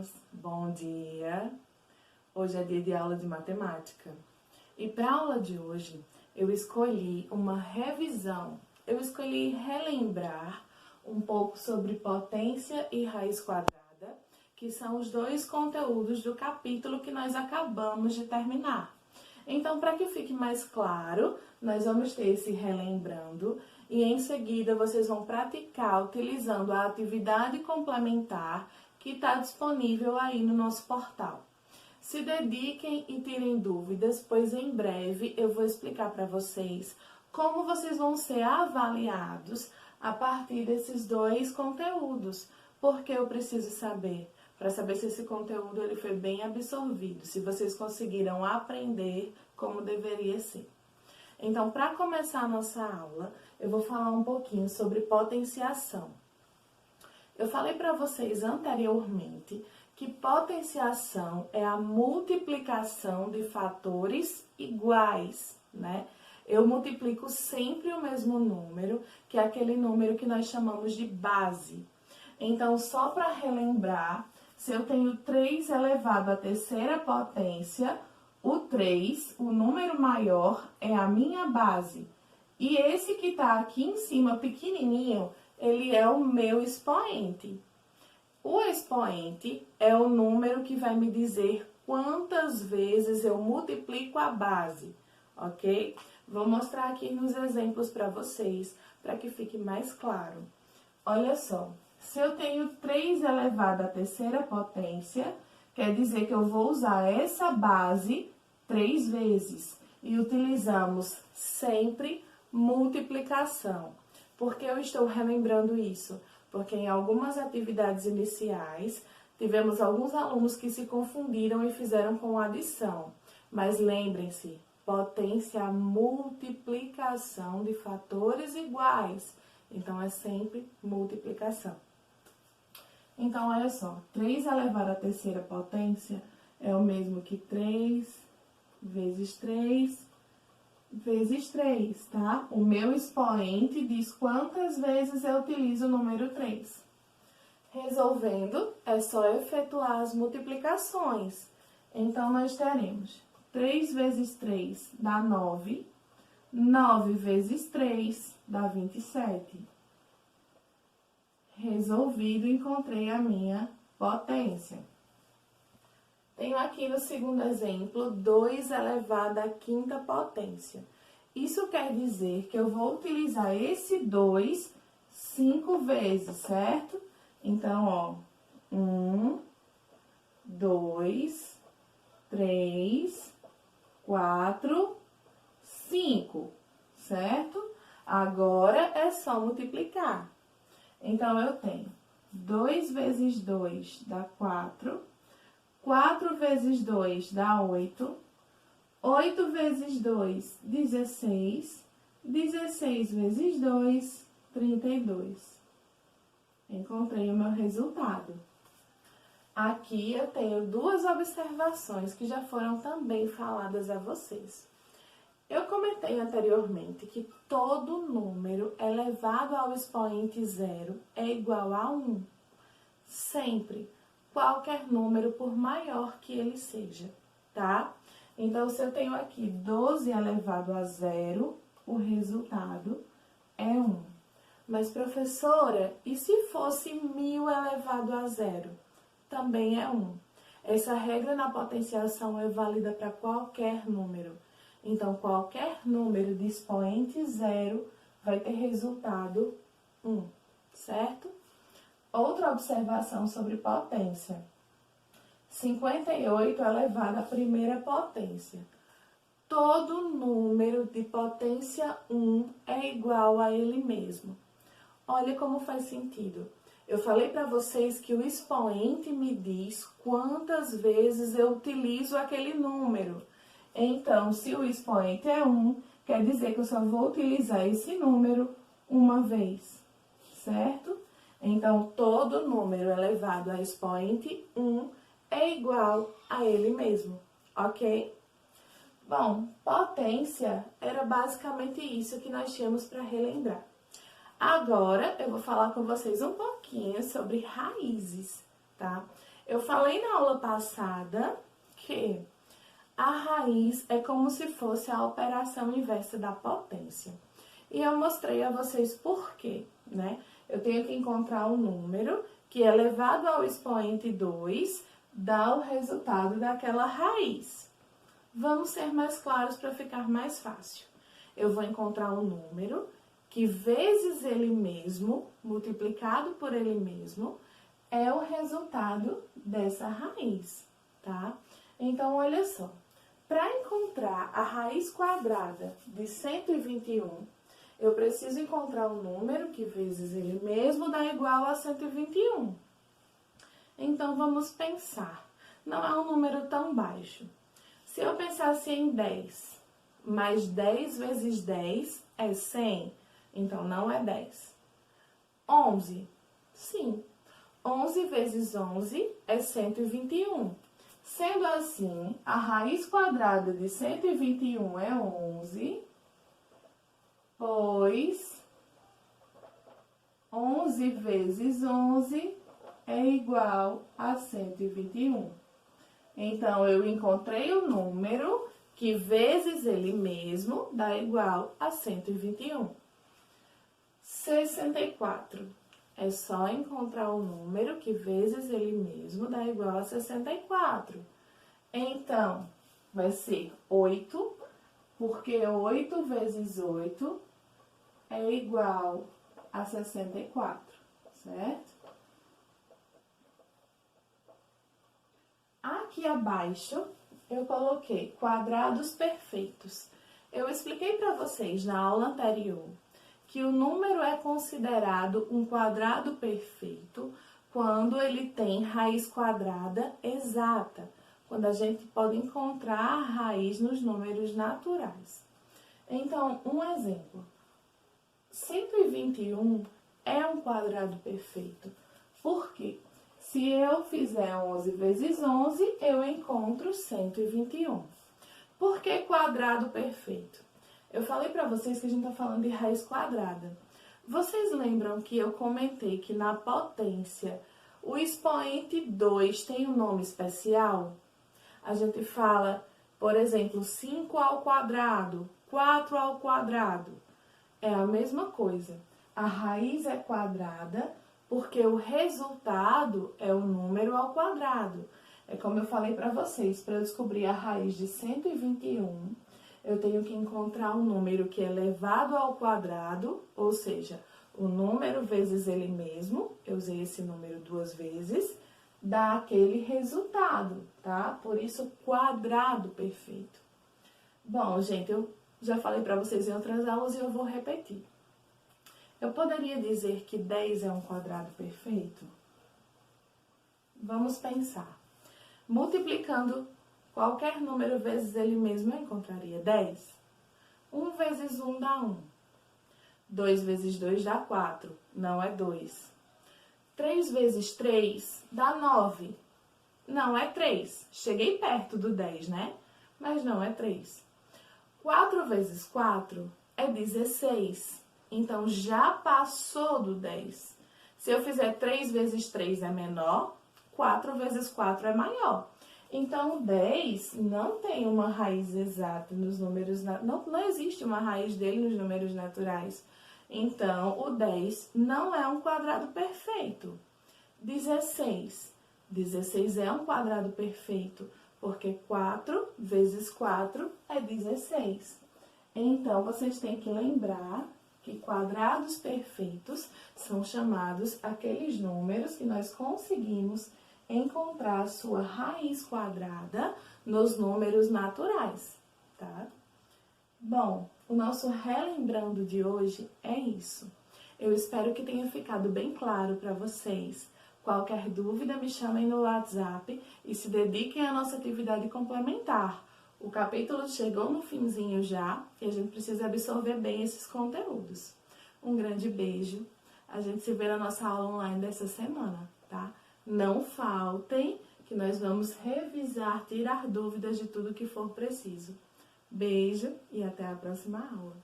alunos! Bom dia! Hoje é dia de aula de matemática. E para a aula de hoje, eu escolhi uma revisão. Eu escolhi relembrar um pouco sobre potência e raiz quadrada, que são os dois conteúdos do capítulo que nós acabamos de terminar. Então, para que fique mais claro, nós vamos ter esse relembrando e em seguida vocês vão praticar utilizando a atividade complementar que está disponível aí no nosso portal. Se dediquem e tirem dúvidas, pois em breve eu vou explicar para vocês como vocês vão ser avaliados a partir desses dois conteúdos, porque eu preciso saber, para saber se esse conteúdo ele foi bem absorvido, se vocês conseguiram aprender como deveria ser. Então, para começar a nossa aula, eu vou falar um pouquinho sobre potenciação. Eu falei para vocês anteriormente que potenciação é a multiplicação de fatores iguais, né? Eu multiplico sempre o mesmo número, que é aquele número que nós chamamos de base. Então, só para relembrar, se eu tenho 3 elevado à terceira potência, o 3, o número maior, é a minha base. E esse que está aqui em cima, pequenininho, ele é o meu expoente. O expoente é o número que vai me dizer quantas vezes eu multiplico a base, ok? Vou mostrar aqui nos exemplos para vocês, para que fique mais claro. Olha só, se eu tenho 3 elevado à terceira potência, quer dizer que eu vou usar essa base 3 vezes. E utilizamos sempre multiplicação. Por que eu estou relembrando isso? Porque em algumas atividades iniciais, tivemos alguns alunos que se confundiram e fizeram com adição. Mas lembrem-se, potência é a multiplicação de fatores iguais. Então, é sempre multiplicação. Então, olha só, 3 elevado à terceira potência é o mesmo que 3 vezes 3 vezes 3, tá? O meu expoente diz quantas vezes eu utilizo o número 3. Resolvendo, é só efetuar as multiplicações. Então, nós teremos 3 vezes 3 dá 9, 9 vezes 3 dá 27. Resolvido, encontrei a minha potência. Tenho aqui no segundo exemplo 2 elevado à quinta potência. Isso quer dizer que eu vou utilizar esse 2 5 vezes, certo? Então, ó, 1, 2, 3, 4, 5, certo? Agora é só multiplicar. Então, eu tenho 2 vezes 2 dá 4. 4 vezes 2 dá 8. 8 vezes 2, 16. 16 vezes 2, 32. Encontrei o meu resultado. Aqui eu tenho 2 observações que já foram também faladas a vocês. Eu comentei anteriormente que todo número elevado ao expoente zero é igual a 1. Sempre. Qualquer número, por maior que ele seja, tá? Então, se eu tenho aqui 12 elevado a zero, o resultado é 1. Mas, professora, e se fosse 1000 elevado a zero? Também é 1. Essa regra na potenciação é válida para qualquer número. Então, qualquer número de expoente zero vai ter resultado 1, certo? Outra observação sobre potência. 58 elevado à primeira potência. Todo número de potência 1 é igual a ele mesmo. Olha como faz sentido. Eu falei para vocês que o expoente me diz quantas vezes eu utilizo aquele número. Então, se o expoente é 1, quer dizer que eu só vou utilizar esse número uma vez, certo? Então, todo número elevado a expoente 1 é igual a ele mesmo, ok? Bom, potência era basicamente isso que nós tínhamos para relembrar. Agora, eu vou falar com vocês um pouquinho sobre raízes, tá? Eu falei na aula passada que a raiz é como se fosse a operação inversa da potência. E eu mostrei a vocês por quê, né? Eu tenho que encontrar um número que elevado ao expoente 2 dá o resultado daquela raiz. Vamos ser mais claros para ficar mais fácil. Eu vou encontrar um número que vezes ele mesmo, multiplicado por ele mesmo, é o resultado dessa raiz, tá? Então, olha só. Para encontrar a raiz quadrada de 121, eu preciso encontrar um número que vezes ele mesmo dá igual a 121. Então, vamos pensar. Não é um número tão baixo. Se eu pensasse em 10, mais 10 vezes 10 é 100, então não é 10. 11, sim. 11 vezes 11 é 121. Sendo assim, a raiz quadrada de 121 é 11, pois 11 vezes 11 é igual a 121. Então, eu encontrei o número que vezes ele mesmo dá igual a 121. 64. É só encontrar o número que vezes ele mesmo dá igual a 64. Então, vai ser 8, porque 8 vezes 8 é igual a 64, certo? Aqui abaixo, eu coloquei quadrados perfeitos. Eu expliquei para vocês na aula anterior que o número é considerado um quadrado perfeito quando ele tem raiz quadrada exata, quando a gente pode encontrar a raiz nos números naturais. Então, um exemplo. 121 é um quadrado perfeito. Por quê? Se eu fizer 11 vezes 11, eu encontro 121. Por que quadrado perfeito? Eu falei para vocês que a gente está falando de raiz quadrada. Vocês lembram que eu comentei que na potência o expoente 2 tem um nome especial? A gente fala, por exemplo, 5 ao quadrado, 4 ao quadrado. É a mesma coisa. A raiz é quadrada porque o resultado é o número ao quadrado. É como eu falei para vocês, para eu descobrir a raiz de 121, eu tenho que encontrar um número que é elevado ao quadrado, ou seja, o número vezes ele mesmo, eu usei esse número 2 vezes, dá aquele resultado, tá? Por isso, quadrado perfeito. Bom, gente, eu já falei para vocês em outras aulas e eu vou repetir. Eu poderia dizer que 10 é um quadrado perfeito? Vamos pensar. Multiplicando qualquer número vezes ele mesmo, eu encontraria 10. 1 vezes 1 dá 1. 2 vezes 2 dá 4. Não é 2. 3 vezes 3 dá 9. Não é 3. Cheguei perto do 10, né? Mas não é 3. 4 vezes 4 é 16. Então, já passou do 10. Se eu fizer 3 vezes 3 é menor, 4 vezes 4 é maior. Então, o 10 não tem uma raiz exata nos números... Não existe uma raiz dele nos números naturais. Então, o 10 não é um quadrado perfeito. 16. 16 é um quadrado perfeito, porque 4 vezes 4 é 16. Então, vocês têm que lembrar que quadrados perfeitos são chamados aqueles números que nós conseguimos encontrar a sua raiz quadrada nos números naturais, tá? Bom, o nosso relembrando de hoje é isso. Eu espero que tenha ficado bem claro para vocês. Qualquer dúvida, me chamem no WhatsApp e se dediquem à nossa atividade complementar. O capítulo chegou no finzinho já e a gente precisa absorver bem esses conteúdos. Um grande beijo. A gente se vê na nossa aula online dessa semana, tá? Não faltem, que nós vamos revisar, tirar dúvidas de tudo que for preciso. Beijo e até a próxima aula.